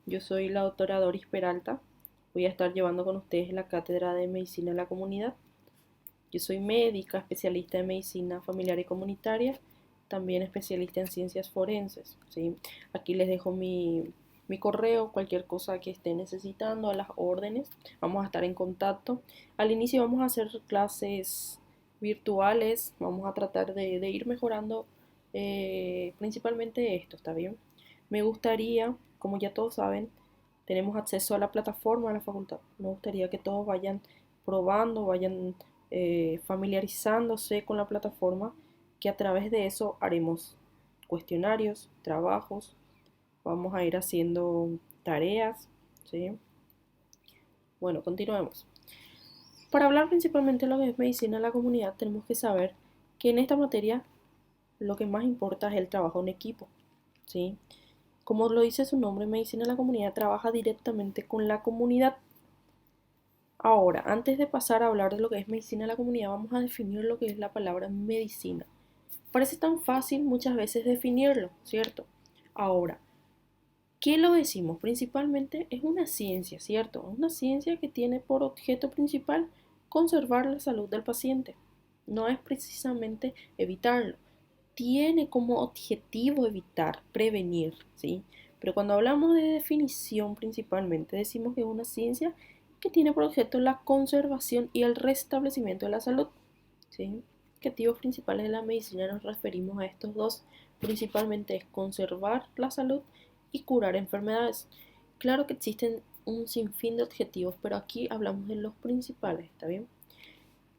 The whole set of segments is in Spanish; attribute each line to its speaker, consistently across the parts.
Speaker 1: Yo soy la doctora Doris Peralta. Voy a estar llevando con ustedes la cátedra de Medicina en la Comunidad. Yo soy médica, especialista en medicina familiar y comunitaria, también especialista en ciencias forenses, ¿sí? Aquí les dejo mi correo, cualquier cosa que estén necesitando, a las órdenes. Vamos a estar en contacto. Al inicio vamos a hacer clases virtuales, vamos a tratar de ir mejorando principalmente esto, ¿está bien? Me gustaría, como ya todos saben, tenemos acceso a la plataforma de la facultad. Me gustaría que todos vayan probando, vayan familiarizándose con la plataforma, que a través de eso haremos cuestionarios, trabajos, vamos a ir haciendo tareas, ¿sí? Bueno, continuemos. Para hablar principalmente de lo que es medicina en la comunidad, tenemos que saber que en esta materia lo que más importa es el trabajo en equipo, ¿sí? Como lo dice su nombre, medicina en la comunidad trabaja directamente con la comunidad. Ahora, antes de pasar a hablar de lo que es medicina en la comunidad, vamos a definir lo que es la palabra medicina. Parece tan fácil muchas veces definirlo, ¿cierto? Ahora, ¿qué lo decimos? Principalmente es una ciencia, ¿cierto? Es una ciencia que tiene por objeto principal conservar la salud del paciente. No es precisamente evitarlo. Tiene como objetivo evitar, prevenir, ¿sí? Pero cuando hablamos de definición principalmente decimos que es una ciencia que tiene por objeto la conservación y el restablecimiento de la salud, ¿sí? Objetivos principales de la medicina nos referimos a estos dos, principalmente es conservar la salud y curar enfermedades. Claro que existen un sinfín de objetivos, pero aquí hablamos de los principales, ¿está bien?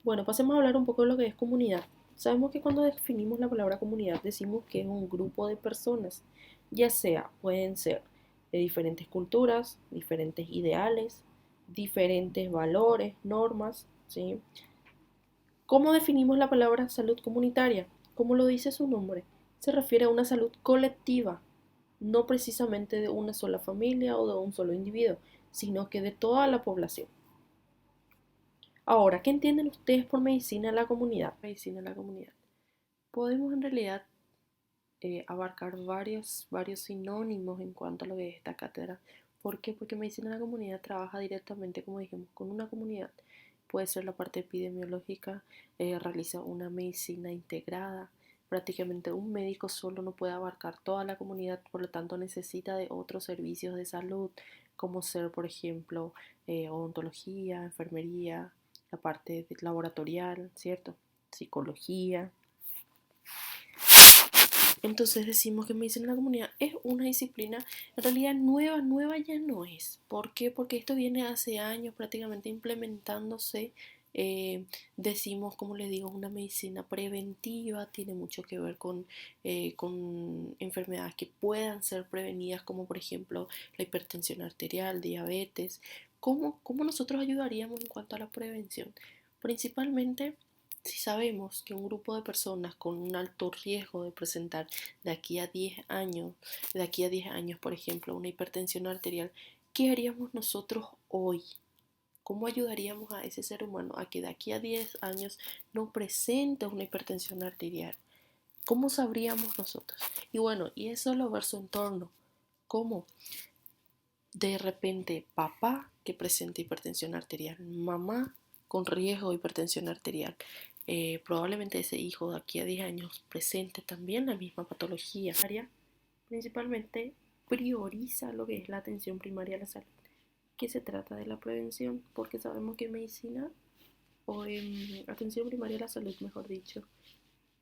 Speaker 1: Bueno, pasemos a hablar un poco de lo que es comunidad. Sabemos que cuando definimos la palabra comunidad decimos que es un grupo de personas, ya sea, pueden ser de diferentes culturas, diferentes ideales, diferentes valores, normas, ¿sí? ¿Cómo definimos la palabra salud comunitaria? Como lo dice su nombre, se refiere a una salud colectiva, no precisamente de una sola familia o de un solo individuo, sino que de toda la población. Ahora, ¿qué entienden ustedes por medicina en la comunidad? Medicina en la comunidad. Podemos en realidad abarcar varios sinónimos en cuanto a lo que es esta cátedra. ¿Por qué? Porque medicina en la comunidad trabaja directamente, como dijimos, con una comunidad. Puede ser la parte epidemiológica, realiza una medicina integrada. Prácticamente un médico solo no puede abarcar toda la comunidad, por lo tanto necesita de otros servicios de salud, como ser, por ejemplo, odontología, enfermería, la parte laboratorial, ¿cierto? Psicología. Entonces decimos que medicina en la comunidad es una disciplina en realidad nueva ya no es. ¿Por qué? Porque esto viene hace años prácticamente implementándose. Decimos, como les digo, una medicina preventiva, tiene mucho que ver con enfermedades que puedan ser prevenidas, como por ejemplo la hipertensión arterial, diabetes. ¿Cómo nosotros ayudaríamos en cuanto a la prevención? Principalmente si sabemos que un grupo de personas con un alto riesgo de presentar de aquí a 10 años, de aquí a 10 años, por ejemplo, una hipertensión arterial, ¿qué haríamos nosotros hoy? ¿Cómo ayudaríamos a ese ser humano a que de aquí a 10 años no presente una hipertensión arterial? ¿Cómo sabríamos nosotros? Y bueno, y eso lo ver su entorno. ¿Cómo? De repente, papá que presenta hipertensión arterial, mamá con riesgo de hipertensión arterial. Probablemente ese hijo de aquí a 10 años presente también la misma patología. Principalmente prioriza lo que es la atención primaria a la salud, que se trata de la prevención, porque sabemos que en medicina o en atención primaria a la salud, mejor dicho,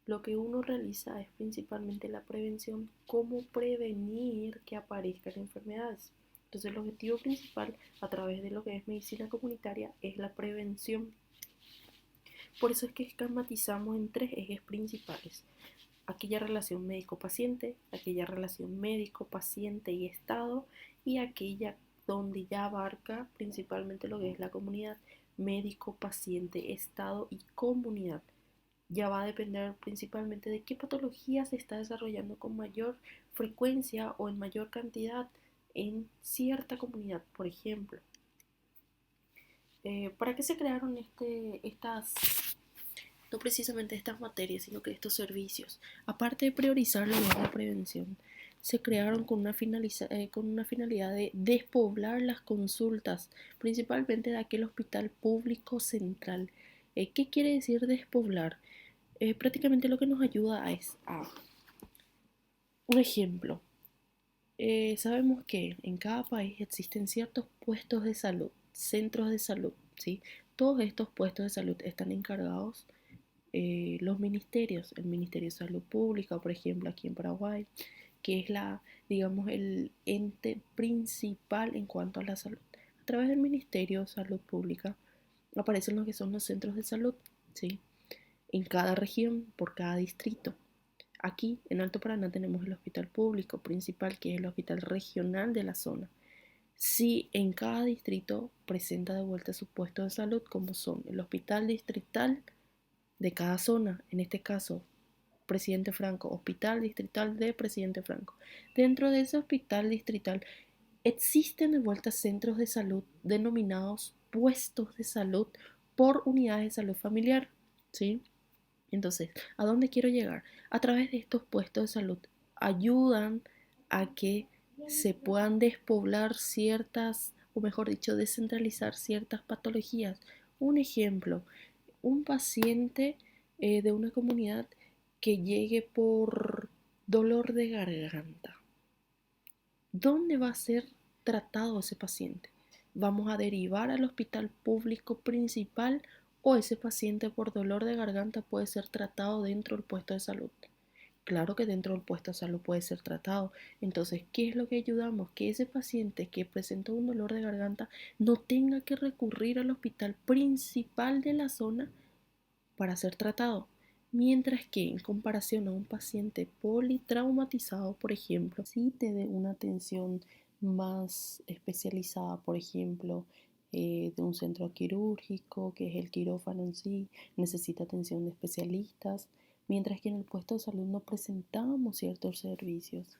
Speaker 1: lo que uno realiza es principalmente la prevención, cómo prevenir que aparezcan enfermedades. Entonces el objetivo principal a través de lo que es medicina comunitaria es la prevención. Por eso es que esquematizamos en tres ejes principales: aquella relación médico-paciente, aquella relación médico-paciente y Estado, y aquella donde ya abarca principalmente lo que es la comunidad: médico, paciente, Estado y comunidad. Ya va a depender principalmente de qué patología se está desarrollando con mayor frecuencia o en mayor cantidad en cierta comunidad, por ejemplo. ¿Para qué se crearon no precisamente estas materias, sino que estos servicios? Aparte de priorizar lo que es la prevención, se crearon con una finalidad de despoblar las consultas, principalmente de aquel hospital público central. ¿Qué quiere decir despoblar? Prácticamente lo que nos ayuda es a un ejemplo. Sabemos que en cada país existen ciertos puestos de salud, centros de salud, ¿sí? Todos estos puestos de salud están encargados los ministerios, el Ministerio de Salud Pública, por ejemplo, aquí en Paraguay, que es digamos, el ente principal en cuanto a la salud. A través del Ministerio de Salud Pública aparecen lo que son los centros de salud, ¿sí? En cada región, por cada distrito. Aquí en Alto Paraná tenemos el hospital público principal, que es el hospital regional de la zona. Si en cada distrito presenta de vuelta sus puestos de salud, como son el hospital distrital de cada zona, en este caso Presidente Franco, hospital distrital de Presidente Franco. Dentro de ese hospital distrital existen de vuelta centros de salud denominados puestos de salud por unidades de salud familiar, ¿sí? Entonces, ¿a dónde quiero llegar? A través de estos puestos de salud ayudan a que se puedan despoblar ciertas, o mejor dicho, descentralizar ciertas patologías. Un ejemplo, un paciente de una comunidad que llegue por dolor de garganta. ¿Dónde va a ser tratado ese paciente? ¿Vamos a derivar al hospital público principal o ese paciente por dolor de garganta puede ser tratado dentro del puesto de salud? Claro que dentro del puesto de salud puede ser tratado. Entonces, ¿qué es lo que ayudamos? Que ese paciente que presenta un dolor de garganta no tenga que recurrir al hospital principal de la zona para ser tratado. Mientras que en comparación a un paciente politraumatizado, por ejemplo, sí te dé una atención más especializada, por ejemplo, de un centro quirúrgico, que es el quirófano en sí, necesita atención de especialistas, mientras que en el puesto de salud no presentamos ciertos servicios.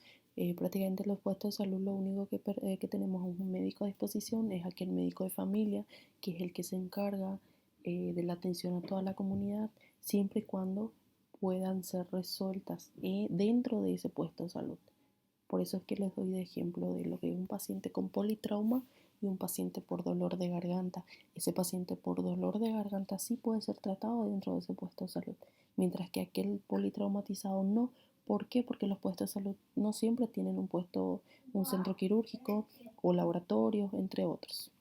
Speaker 1: Prácticamente en los puestos de salud lo único que tenemos es un médico a disposición, es aquel médico de familia, que es el que se encarga de la atención a toda la comunidad, siempre y cuando puedan ser resueltas dentro de ese puesto de salud. Por eso es que les doy de ejemplo de lo que es un paciente con politrauma y un paciente por dolor de garganta. Ese paciente por dolor de garganta sí puede ser tratado dentro de ese puesto de salud, mientras que aquel politraumatizado no. ¿Por qué? Porque los puestos de salud no siempre tienen un centro quirúrgico o laboratorios, entre otros.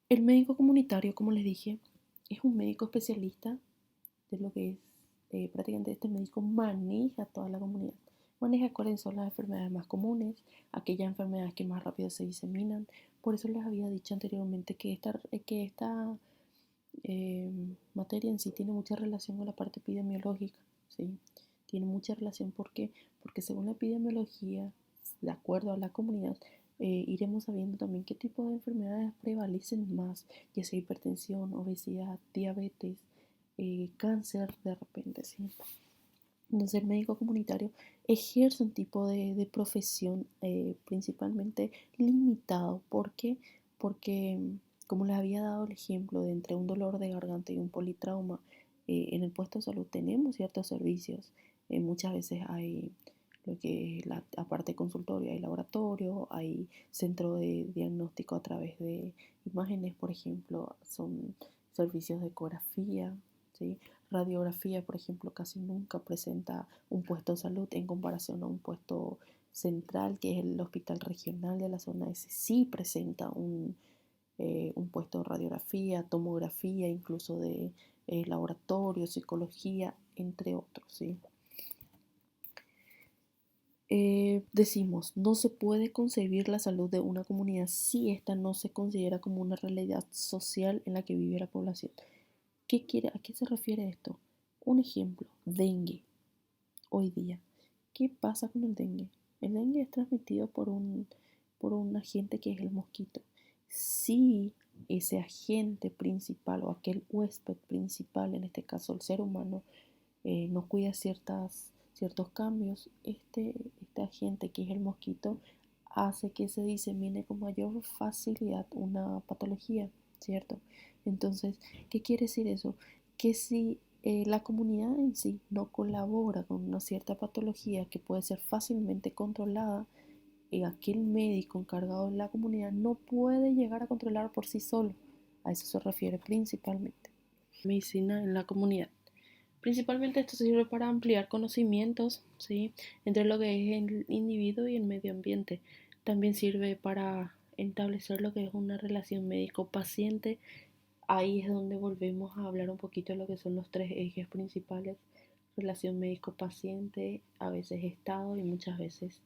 Speaker 1: El médico comunitario, como les dije, es un médico especialista de lo que es, prácticamente este médico maneja toda la comunidad. Maneja cuáles son las enfermedades más comunes, aquellas enfermedades que más rápido se diseminan. Por eso les había dicho anteriormente que esta materia en sí tiene mucha relación con la parte epidemiológica, ¿sí? Tiene mucha relación, ¿por qué? Porque según la epidemiología, de acuerdo a la comunidad, iremos sabiendo también qué tipo de enfermedades prevalecen más, ya sea hipertensión, obesidad, diabetes, cáncer de repente, ¿sí? Entonces el médico comunitario ejerce un tipo de profesión principalmente limitado. ¿Por qué? Porque, como les había dado el ejemplo de entre un dolor de garganta y un politrauma, en el puesto de salud tenemos ciertos servicios. Muchas veces hay lo que es la aparte de consultorio, hay laboratorio, hay centro de diagnóstico a través de imágenes, por ejemplo, son servicios de ecografía, ¿sí? Radiografía, por ejemplo, casi nunca presenta un puesto de salud en comparación a un puesto central, que es el hospital regional de la zona. Ese sí presenta un puesto de radiografía, tomografía, incluso de laboratorio, psicología, entre otros, ¿sí? Decimos, no se puede concebir la salud de una comunidad si esta no se considera como una realidad social en la que vive la población. ¿A qué se refiere esto? Un ejemplo, dengue. Hoy día, ¿qué pasa con el dengue? El dengue es transmitido por un agente que es el mosquito. Si ese agente principal o aquel huésped principal, en este caso el ser humano, no cuida ciertos cambios, este agente que es el mosquito hace que se disemine con mayor facilidad una patología, ¿cierto? Entonces, ¿qué quiere decir eso? Que si la comunidad en sí no colabora con una cierta patología que puede ser fácilmente controlada, aquel médico encargado de la comunidad no puede llegar a controlar por sí solo. A eso se refiere principalmente. Medicina en la comunidad. Principalmente esto sirve para ampliar conocimientos, ¿sí?, entre lo que es el individuo y el medio ambiente. También sirve para establecer lo que es una relación médico-paciente. Ahí es donde volvemos a hablar un poquito de lo que son los tres ejes principales: relación médico-paciente, a veces Estado y muchas veces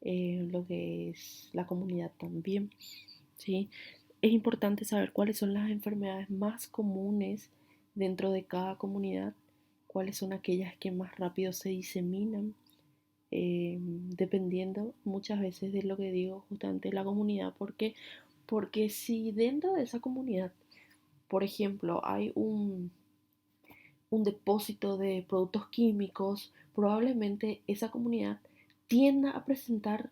Speaker 1: lo que es la comunidad también, ¿sí? Es importante saber cuáles son las enfermedades más comunes dentro de cada comunidad, cuáles son aquellas que más rápido se diseminan, dependiendo muchas veces de lo que digo justamente la comunidad. ¿Por qué? Porque si dentro de esa comunidad, por ejemplo, hay un depósito de productos químicos, probablemente esa comunidad tienda a presentar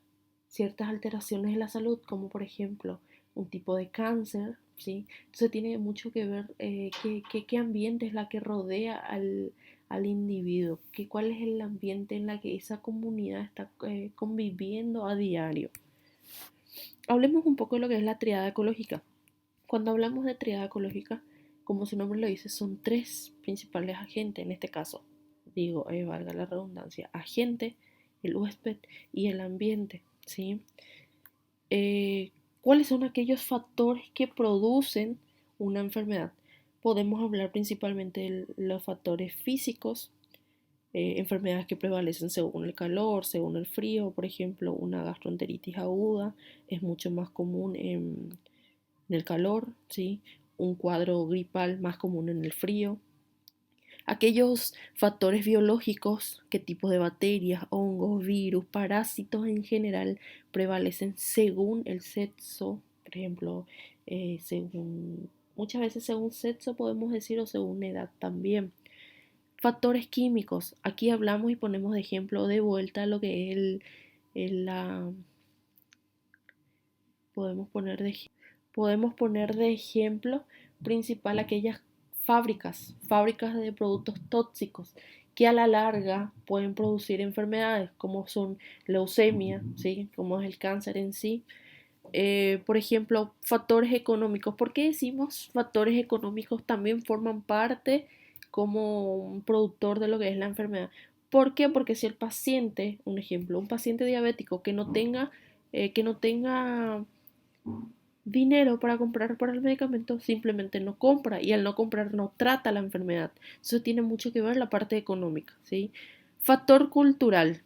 Speaker 1: ciertas alteraciones de la salud, como por ejemplo un tipo de cáncer, ¿sí? Entonces tiene mucho que ver qué ambiente es la que rodea al individuo, cuál es el ambiente en la que esa comunidad está conviviendo a diario. Hablemos un poco de lo que es la triada ecológica. Cuando hablamos de triada ecológica, como su nombre lo dice, son tres principales agentes, en este caso, digo, valga la redundancia: agente, el huésped y el ambiente, ¿sí? Eh, ¿Cuáles son aquellos factores que producen una enfermedad? Podemos hablar principalmente de los factores físicos, enfermedades que prevalecen según el calor, según el frío. Por ejemplo, una gastroenteritis aguda es mucho más común en el calor, ¿sí? Un cuadro gripal más común en el frío. Aquellos factores biológicos, qué tipos de bacterias, hongos, virus, parásitos en general prevalecen según el sexo, por ejemplo, muchas veces según sexo podemos decir, o según edad también. Factores químicos, aquí hablamos y ponemos de ejemplo de vuelta lo que es la, podemos poner de podemos poner de ejemplo principal aquellas fábricas de productos tóxicos que a la larga pueden producir enfermedades como son leucemia, ¿sí?, como es el cáncer en sí. Por ejemplo, factores económicos. ¿Por qué decimos factores económicos también forman parte como un productor de lo que es la enfermedad? ¿Por qué? Porque si el paciente, un ejemplo, un paciente diabético que no tenga dinero para comprar para el medicamento, simplemente no compra, y al no comprar no trata la enfermedad. Eso tiene mucho que ver la parte económica, ¿sí? Factor cultural.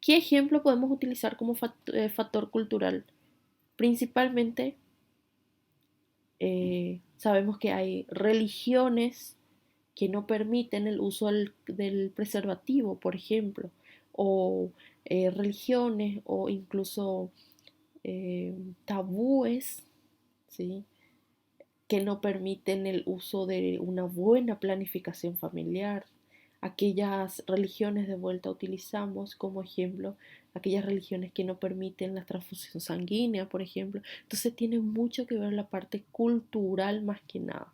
Speaker 1: ¿Qué ejemplo podemos utilizar como factor cultural? Principalmente sabemos que hay religiones que no permiten el uso del preservativo, por ejemplo, o religiones o incluso tabúes, ¿sí?, que no permiten el uso de una buena planificación familiar. Aquellas religiones, de vuelta utilizamos como ejemplo, aquellas religiones que no permiten la transfusión sanguínea, por ejemplo. Entonces tiene mucho que ver la parte cultural más que nada.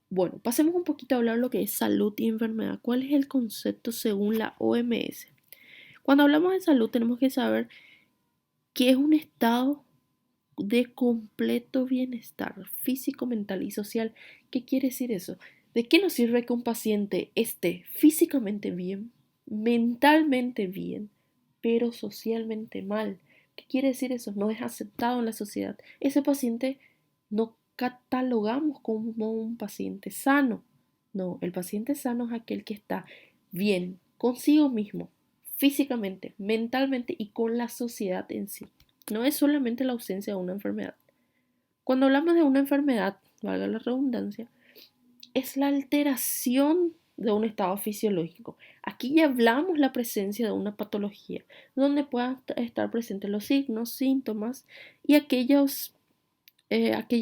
Speaker 1: Bueno, pasemos un poquito a hablar lo que es salud y enfermedad. ¿Cuál es el concepto según la OMS? Cuando hablamos de salud tenemos que saber que es un estado de completo bienestar físico, mental y social. ¿Qué quiere decir eso? ¿De qué nos sirve que un paciente esté físicamente bien, mentalmente bien, pero socialmente mal? ¿Qué quiere decir eso? No es aceptado en la sociedad. Ese paciente no catalogamos como un paciente sano. No, el paciente sano es aquel que está bien consigo mismo, físicamente, mentalmente y con la sociedad en sí. No es solamente la ausencia de una enfermedad. Cuando hablamos de una enfermedad, valga la redundancia, es la alteración de un estado fisiológico. Aquí ya hablamos la presencia de una patología, donde puedan estar presentes los signos, síntomas y aquellos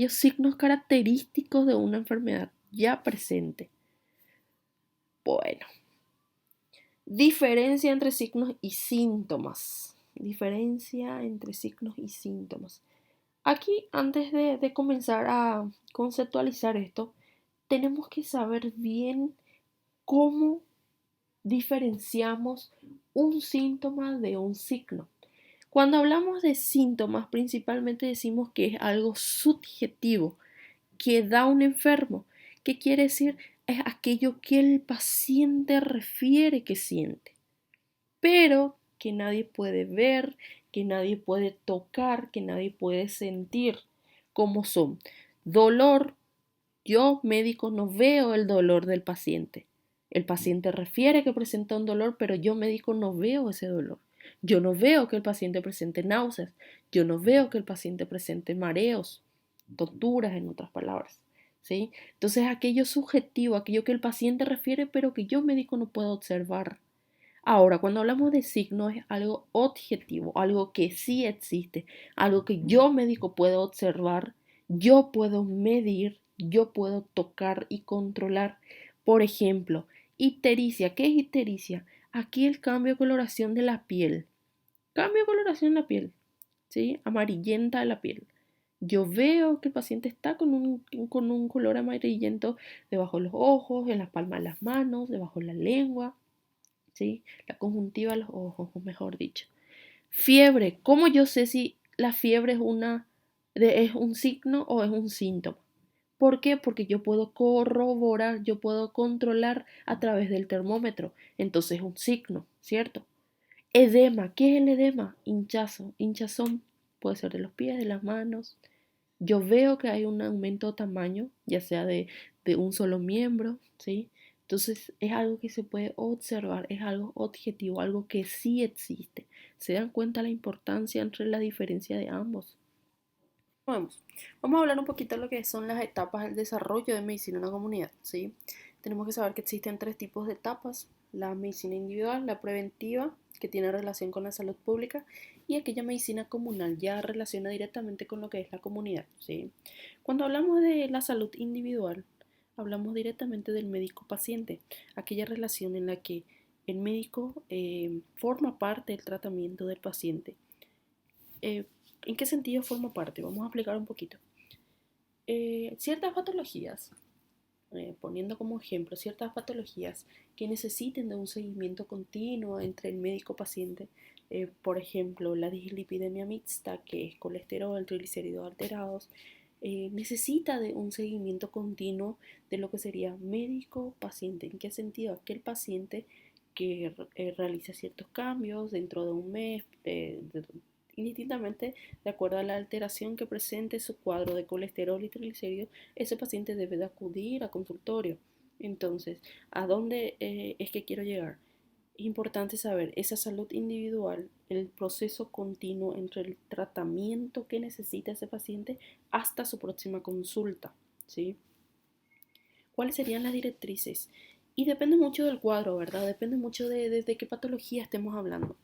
Speaker 1: signos característicos de una enfermedad ya presente. Bueno, diferencia entre signos y síntomas. Diferencia entre signos y síntomas. Aquí, antes de comenzar a conceptualizar esto, tenemos que saber bien cómo diferenciamos un síntoma de un signo. Cuando hablamos de síntomas, principalmente decimos que es algo subjetivo, que da un enfermo. ¿Qué quiere decir? Es aquello que el paciente refiere que siente, pero que nadie puede ver, que nadie puede tocar, que nadie puede sentir, como son dolor. Yo, médico, no veo el dolor del paciente. El paciente refiere que presenta un dolor, pero yo, médico, no veo ese dolor. Yo no veo que el paciente presente náuseas. Yo no veo que el paciente presente mareos, torturas, en otras palabras. ¿Sí? Entonces, aquello subjetivo, aquello que el paciente refiere, pero que yo, médico, no puedo observar. Ahora, cuando hablamos de signos es algo objetivo, algo que sí existe, algo que yo médico puedo observar, yo puedo medir, yo puedo tocar y controlar. Por ejemplo, ictericia. ¿Qué es ictericia? Aquí el cambio de coloración de la piel. Cambio de coloración de la piel, ¿sí? Amarillenta la piel. Yo veo que el paciente está con un color amarillento debajo de los ojos, en las palmas de las manos, debajo de la lengua. ¿Sí? La conjuntiva de los ojos, o mejor dicho. Fiebre. ¿Cómo yo sé si la fiebre es un signo o es un síntoma? ¿Por qué? Porque yo puedo corroborar, yo puedo controlar a través del termómetro. Entonces es un signo, ¿cierto? Edema. ¿Qué es el edema? Hinchazo, hinchazón. Puede ser de los pies, de las manos. Yo veo que hay un aumento de tamaño, ya sea de un solo miembro, ¿sí? Entonces es algo que se puede observar, es algo objetivo, algo que sí existe. ¿Se dan cuenta la importancia entre la diferencia de ambos? Vamos a hablar un poquito de lo que son las etapas del desarrollo de medicina en la comunidad, ¿sí? Tenemos que saber que existen tres tipos de etapas: la medicina individual, la preventiva, que tiene relación con la salud pública, y aquella medicina comunal, ya relaciona directamente con lo que es la comunidad, ¿sí? Cuando hablamos de la salud individual, hablamos directamente del médico-paciente, aquella relación en la que el médico forma parte del tratamiento del paciente. Eh, ¿En qué sentido forma parte? Vamos a explicar un poquito. Ciertas patologías, poniendo como ejemplo, ciertas patologías que necesiten de un seguimiento continuo entre el médico-paciente, por ejemplo, la dislipidemia mixta, que es colesterol, triglicéridos alterados, necesita de un seguimiento continuo de lo que sería médico-paciente. ¿En qué sentido? Aquel paciente que realiza ciertos cambios dentro de un mes, indistintamente de acuerdo a la alteración que presente su cuadro de colesterol y triglicéridos, ese paciente debe de acudir a consultorio. Entonces, ¿a dónde es que quiero llegar? Es importante saber esa salud individual, el proceso continuo entre el tratamiento que necesita ese paciente hasta su próxima consulta, ¿sí? ¿Cuáles serían las directrices? Y depende mucho del cuadro, ¿verdad? Depende mucho de qué patología estemos hablando.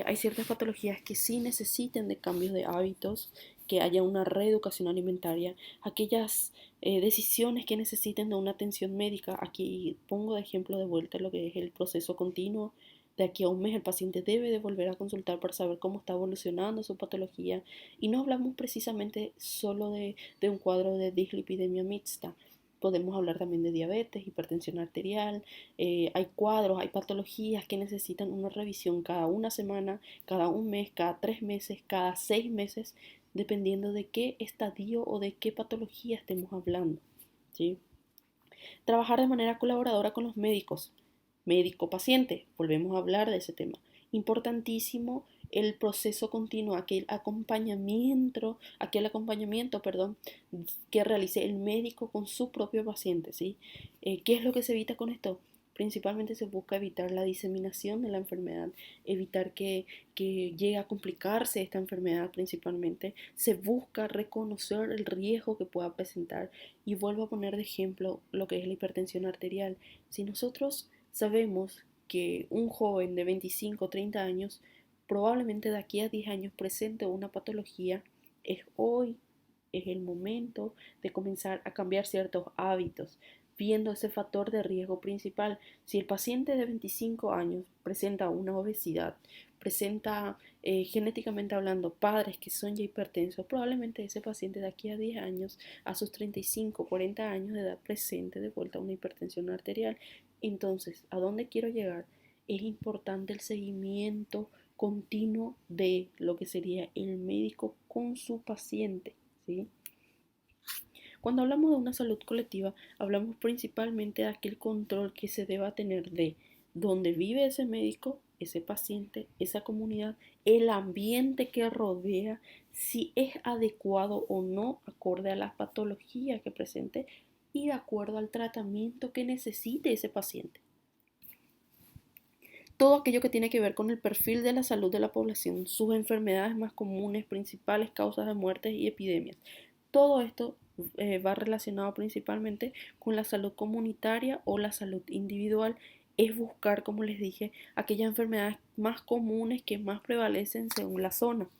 Speaker 1: Hay ciertas patologías que sí necesiten de cambios de hábitos, que haya una reeducación alimentaria, aquellas decisiones que necesiten de una atención médica. Aquí pongo de ejemplo de vuelta lo que es el proceso continuo. De aquí a un mes el paciente debe de volver a consultar para saber cómo está evolucionando su patología. Y no hablamos precisamente solo de un cuadro de dislipidemia mixta. Podemos hablar también de diabetes, hipertensión arterial. Hay cuadros, hay patologías que necesitan una revisión cada una semana, cada un mes, cada 3 meses, cada 6 meses, dependiendo de qué estadio o de qué patología estemos hablando, ¿sí? Trabajar de manera colaboradora con los médicos. Médico-paciente, volvemos a hablar de ese tema. Importantísimo el proceso continuo, aquel acompañamiento, perdón, que realice el médico con su propio paciente, ¿sí? ¿Qué es lo que se evita con esto? Principalmente se busca evitar la diseminación de la enfermedad, evitar que llegue a complicarse esta enfermedad principalmente. Se busca reconocer el riesgo que pueda presentar. Y vuelvo a poner de ejemplo lo que es la hipertensión arterial. Si nosotros sabemos que un joven de 25 o 30 años probablemente de aquí a 10 años presente una patología, es hoy, es el momento de comenzar a cambiar ciertos hábitos, viendo ese factor de riesgo principal. Si el paciente de 25 años presenta una obesidad, presenta genéticamente hablando padres que son ya hipertensos, probablemente ese paciente de aquí a 10 años, a sus 35, 40 años de edad, presente de vuelta una hipertensión arterial. Entonces, ¿a dónde quiero llegar? Es importante el seguimiento continuo de lo que sería el médico con su paciente, ¿sí? Cuando hablamos de una salud colectiva, hablamos principalmente de aquel control que se deba tener de dónde vive ese médico, ese paciente, esa comunidad, el ambiente que rodea, si es adecuado o no acorde a las patologías que presente y de acuerdo al tratamiento que necesite ese paciente. Todo aquello que tiene que ver con el perfil de la salud de la población, sus enfermedades más comunes, principales causas de muertes y epidemias. Todo esto va relacionado principalmente con la salud comunitaria o la salud individual. Es buscar, como les dije, aquellas enfermedades más comunes que más prevalecen según la zona.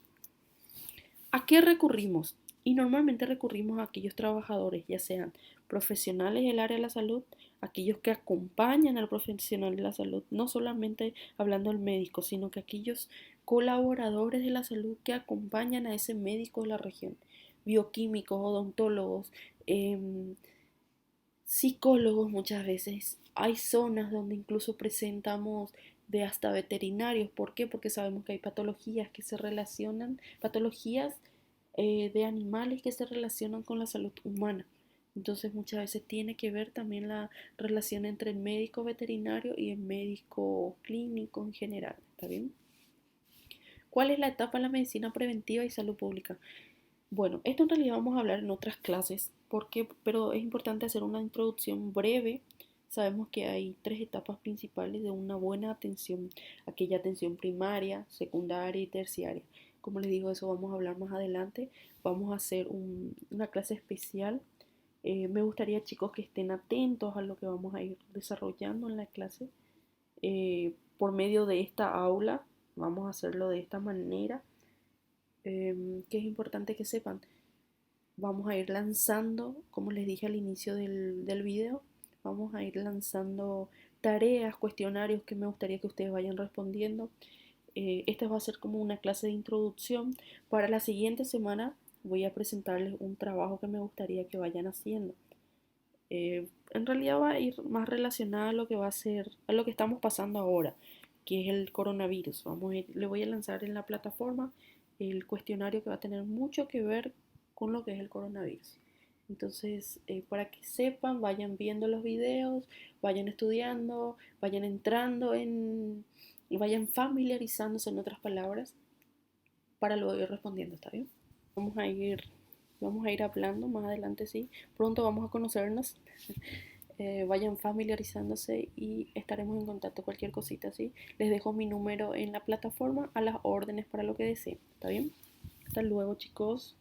Speaker 1: ¿A qué recurrimos? Y normalmente recurrimos a aquellos trabajadores, ya sean profesionales del área de la salud, aquellos que acompañan al profesional de la salud, no solamente hablando del médico, sino que aquellos colaboradores de la salud que acompañan a ese médico de la región, bioquímicos, odontólogos, psicólogos muchas veces. Hay zonas donde incluso presentamos de hasta veterinarios. ¿Por qué? Porque sabemos que hay patologías que se relacionan, patologías de animales que se relacionan con la salud humana. Entonces muchas veces tiene que ver también la relación entre el médico veterinario y el médico clínico en general. ¿Está bien? ¿Cuál es la etapa de la medicina preventiva y salud pública? Bueno, esto en realidad vamos a hablar en otras clases, pero es importante hacer una introducción breve. Sabemos que hay tres etapas principales de una buena atención, aquella atención primaria, secundaria y terciaria. Como les digo, eso vamos a hablar más adelante. Vamos a hacer una clase especial. Me gustaría, chicos, que estén atentos a lo que vamos a ir desarrollando en la clase. Por medio de esta aula, vamos a hacerlo de esta manera, que es importante que sepan. Vamos a ir lanzando, como les dije al inicio del video, vamos a ir lanzando tareas, cuestionarios que me gustaría que ustedes vayan respondiendo. Esta va a ser como una clase de introducción. Para la siguiente semana voy a presentarles un trabajo que me gustaría que vayan haciendo. En realidad va a ir más relacionada a lo que va a ser, a lo que estamos pasando ahora, que es el coronavirus. Le voy a lanzar en la plataforma el cuestionario que va a tener mucho que ver con lo que es el coronavirus. Entonces, para que sepan, vayan viendo los videos, vayan estudiando, vayan entrando y vayan familiarizándose, en otras palabras, para luego ir respondiendo, ¿está bien? Vamos a ir, vamos a ir hablando más adelante, sí. Pronto vamos a conocernos. Vayan familiarizándose y estaremos en contacto cualquier cosita, ¿sí? Les dejo mi número en la plataforma a las órdenes para lo que deseen, ¿está bien? Hasta luego, chicos.